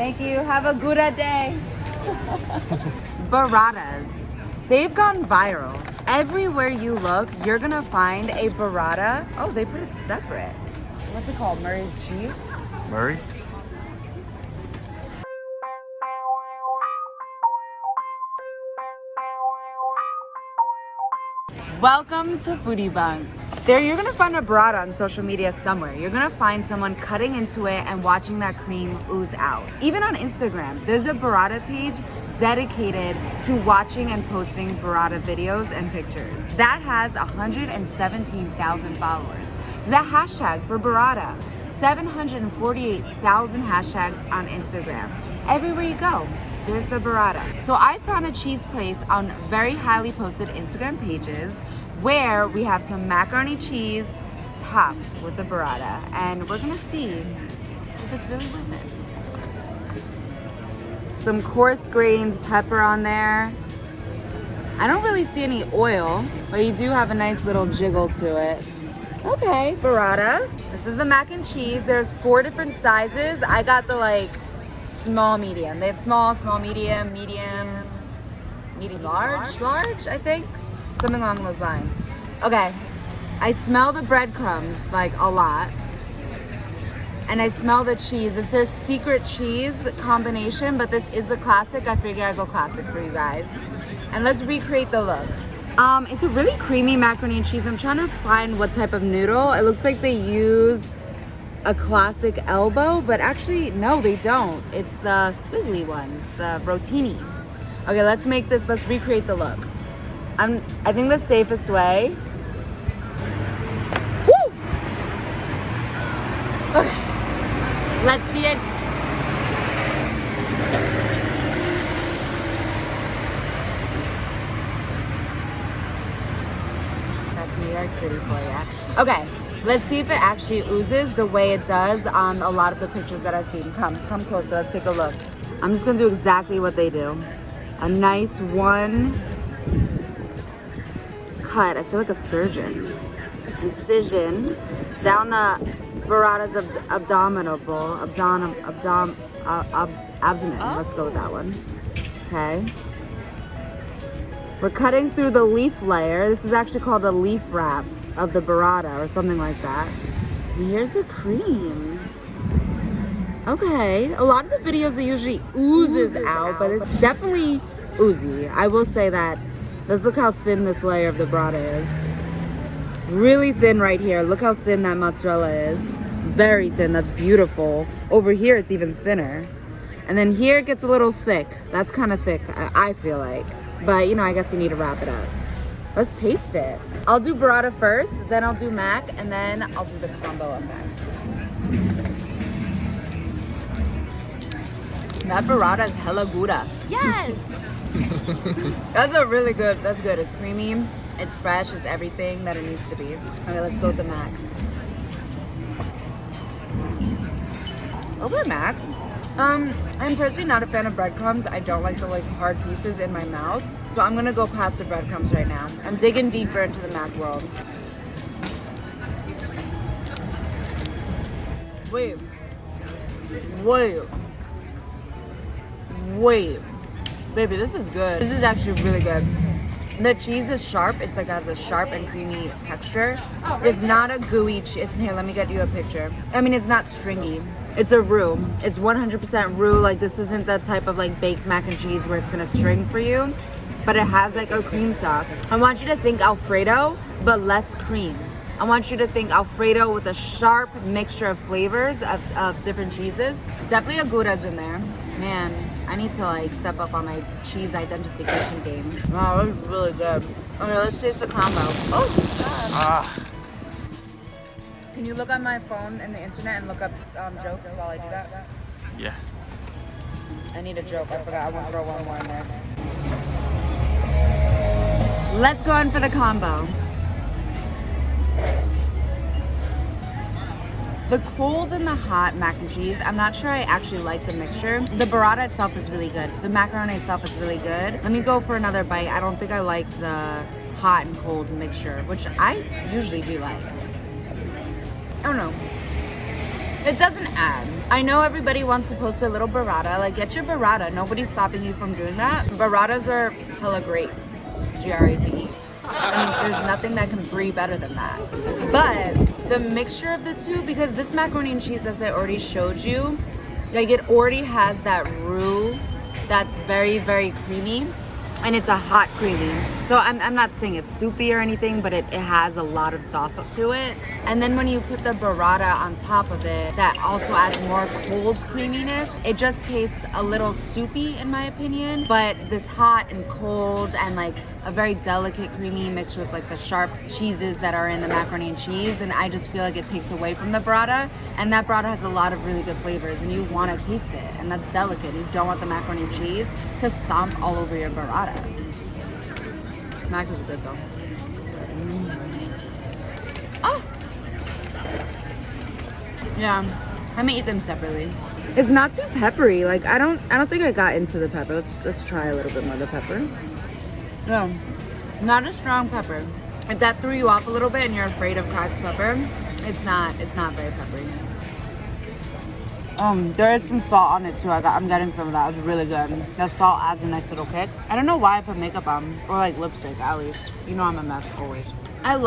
Thank you. Have a good day. Burratas. They've gone viral. Everywhere you look, you're gonna find a burrata. Oh, they put it separate. What's it called? Murray's cheese? Murray's? Welcome to Foodie Bunk. There, you're gonna find a burrata on social media somewhere. You're gonna find someone cutting into it and watching that cream ooze out. Even on Instagram, there's a burrata page dedicated to watching and posting burrata videos and pictures. That has 117,000 followers. The hashtag for burrata, 748,000 hashtags on Instagram. Everywhere you go, there's the burrata. So I found a cheese place on very highly posted Instagram pages where we have some macaroni cheese topped with the burrata, and we're gonna see if it's really worth it. Some coarse grains pepper on there. I don't really see any oil, but you do have a nice little jiggle to it. Okay, burrata. This is the mac and cheese. There's 4 different sizes. I got the small, medium. They have small, medium, large, I think. Something along those lines. Okay, I smell the breadcrumbs a lot. And I smell the cheese. It's their secret cheese combination, but this is the classic. I figured I'd go classic for you guys. And let's recreate the look. It's a really creamy macaroni and cheese. I'm trying to find what type of noodle. It looks like they use a classic elbow, but actually, no, they don't. It's the squiggly ones, the rotini. Okay, let's recreate the look. I think the safest way. Woo! Okay, let's see it. That's New York City for you. Okay, let's see if it actually oozes the way it does on a lot of the pictures that I've seen. Come closer, let's take a look. I'm just gonna do exactly what they do. A nice one cut. I feel like a surgeon. Incision down the burrata's abdomen. Let's go with that one. Okay. We're cutting through the leaf layer. This is actually called a leaf wrap of the burrata or something like that. And here's the cream. Okay. A lot of the videos it usually oozes out, but it's definitely oozy. I will say that. Let's look how thin this layer of the burrata is. Really thin right here. Look how thin that mozzarella is. Very thin. That's beautiful. Over here, it's even thinner. And then here it gets a little thick. That's kind of thick, I feel like. But, I guess you need to wrap it up. Let's taste it. I'll do burrata first, then I'll do mac, and then I'll do the combo effect. That burrata is hella gouda. Yes! That's good. It's creamy, it's fresh, it's everything that it needs to be. Okay, let's go with the mac. Over mac. I'm personally not a fan of breadcrumbs. I don't like the hard pieces in my mouth. So I'm gonna go past the breadcrumbs right now. I'm digging deeper into the mac world. Wait. Baby, this is good. This is actually really good. The cheese is sharp. It's has a sharp and creamy texture. It's not a gooey cheese. Here, let me get you a picture. I mean, it's not stringy. It's a roux. It's 100% roux. This isn't the type of baked mac and cheese where it's gonna string for you, but it has a cream sauce. I want you to think Alfredo, but less cream. I want you to think Alfredo with a sharp mixture of flavors of different cheeses. Definitely a Gouda's in there. Man, I need to step up on my cheese identification game. Wow, this is really good. Okay, let's taste the combo. Oh, God. Can you look on my phone and the internet and look up jokes while I do that? Yeah. I need a joke. I forgot. I want to throw one more in there. Let's go in for the combo. The cold and the hot mac and cheese, I'm not sure I actually like the mixture. The burrata itself is really good. The macaroni itself is really good. Let me go for another bite. I don't think I like the hot and cold mixture, which I usually do like. I don't know. It doesn't add. I know everybody wants to post a little burrata. Like, get your burrata. Nobody's stopping you from doing that. Burratas are hella great. G-R-A-T-E. I mean, there's nothing that can brie better than that. But the mixture of the two, because this macaroni and cheese, as I already showed you, like, it already has that roux that's very, very creamy. And it's a hot creamy. So I'm not saying it's soupy or anything, but it has a lot of sauce to it. And then when you put the burrata on top of it, that also adds more cold creaminess. It just tastes a little soupy in my opinion, but this hot and cold and like a very delicate creamy mixed with like the sharp cheeses that are in the macaroni and cheese. And I just feel like it takes away from the burrata. And that burrata has a lot of really good flavors and you want to taste it. And that's delicate. You don't want the macaroni and cheese to stomp all over your burrata. Mac is good though. Oh! Yeah, I'm gonna eat them separately. It's not too peppery. Like I don't think I got into the pepper. Let's try a little bit more of the pepper. No, not a strong pepper. If that threw you off a little bit and you're afraid of cracked pepper, it's not very peppery. There is some salt on it too. I'm getting some of that. It's really good. That salt adds a nice little kick. I don't know why I put makeup on, or like lipstick at least. You know I'm a mess always. Oh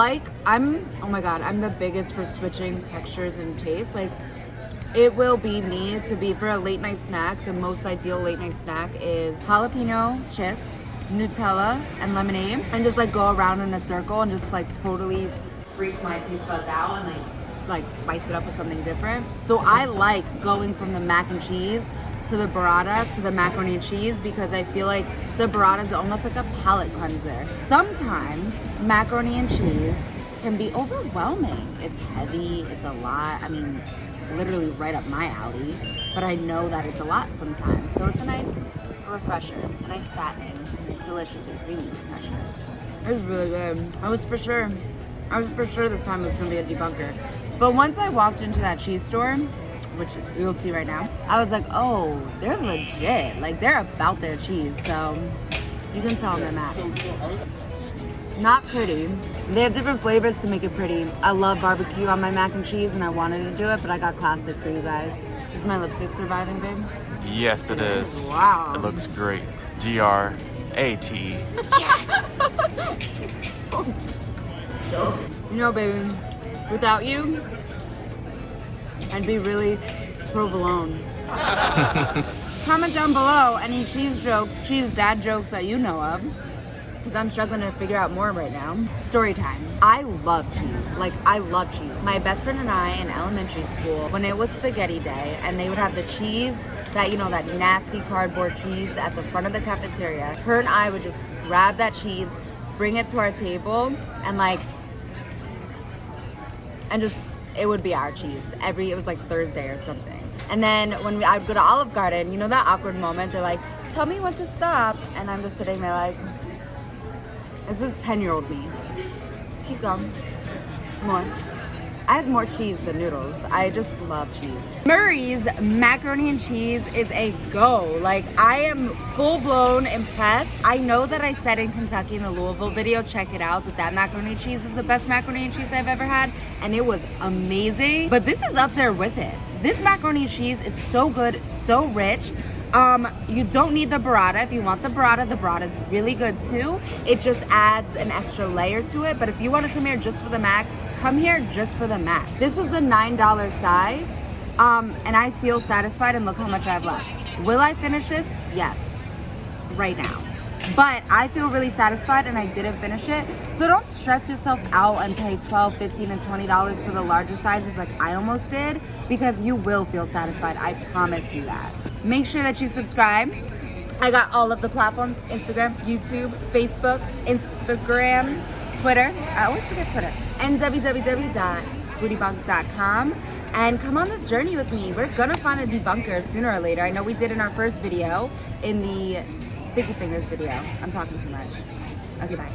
my god, I'm the biggest for switching textures and taste. Like, it will be me to be for a late night snack. The most ideal late night snack is jalapeno chips, Nutella, and lemonade, and just like go around in a circle and just like totally freak my taste buds out and like spice it up with something different. So I like going from the mac and cheese to the burrata to the macaroni and cheese because I feel like the burrata is almost like a palate cleanser. Sometimes macaroni and cheese can be overwhelming. It's heavy, it's a lot. I mean, literally right up my alley, but I know that it's a lot sometimes. So it's a nice refresher, a nice fattening, delicious and creamy refresher. It was really good. I was for sure this time it was gonna be a debunker. But once I walked into that cheese store, which you'll see right now, I was like, oh, they're legit. Like, they're about their cheese. So you can tell them that. Not pretty. They have different flavors to make it pretty. I love barbecue on my mac and cheese and I wanted to do it, but I got classic for you guys. Is my lipstick surviving, babe? Yes, it is. Wow. It looks great. G-R-A-T-E. Yes! You know, baby, without you, I'd be really provolone. Comment down below any cheese jokes, cheese dad jokes that you know of, because I'm struggling to figure out more right now. Story time. I love cheese. Like, I love cheese. My best friend and I in elementary school, when it was spaghetti day, and they would have the cheese, that, you know, that nasty cardboard cheese at the front of the cafeteria, her and I would just grab that cheese, bring it to our table, and like, and just, it would be our cheese. It was like Thursday or something. And then when I'd go to Olive Garden, you know that awkward moment, they're like, tell me when to stop. And I'm just sitting there like, this is 10-year-old me. Keep going. More. I had more cheese than noodles. I just love cheese. Murray's macaroni and cheese is a go. Like, I am full-blown impressed. I know that I said in Kentucky in the Louisville video, check it out, that macaroni and cheese was the best macaroni and cheese I've ever had, and it was amazing. But this is up there with it. This macaroni and cheese is so good, so rich. You don't need the burrata. If you want the burrata is really good too. It just adds an extra layer to it. But if you want to come here just for the mac, come here just for the mac. This was the $9 size, and I feel satisfied, and look how much I have left. Will I finish this? Yes, right now. But I feel really satisfied, and I didn't finish it. So don't stress yourself out and pay $12, $15, and $20 for the larger sizes like I almost did, because you will feel satisfied. I promise you that. Make sure that you subscribe. I got all of the platforms: Instagram, YouTube, Facebook, Instagram, Twitter. I always forget Twitter. And www.bootybunk.com. And come on this journey with me. We're gonna find a debunker sooner or later. I know we did in our first video, in the Sticky Fingers video. I'm talking too much. Okay, bye.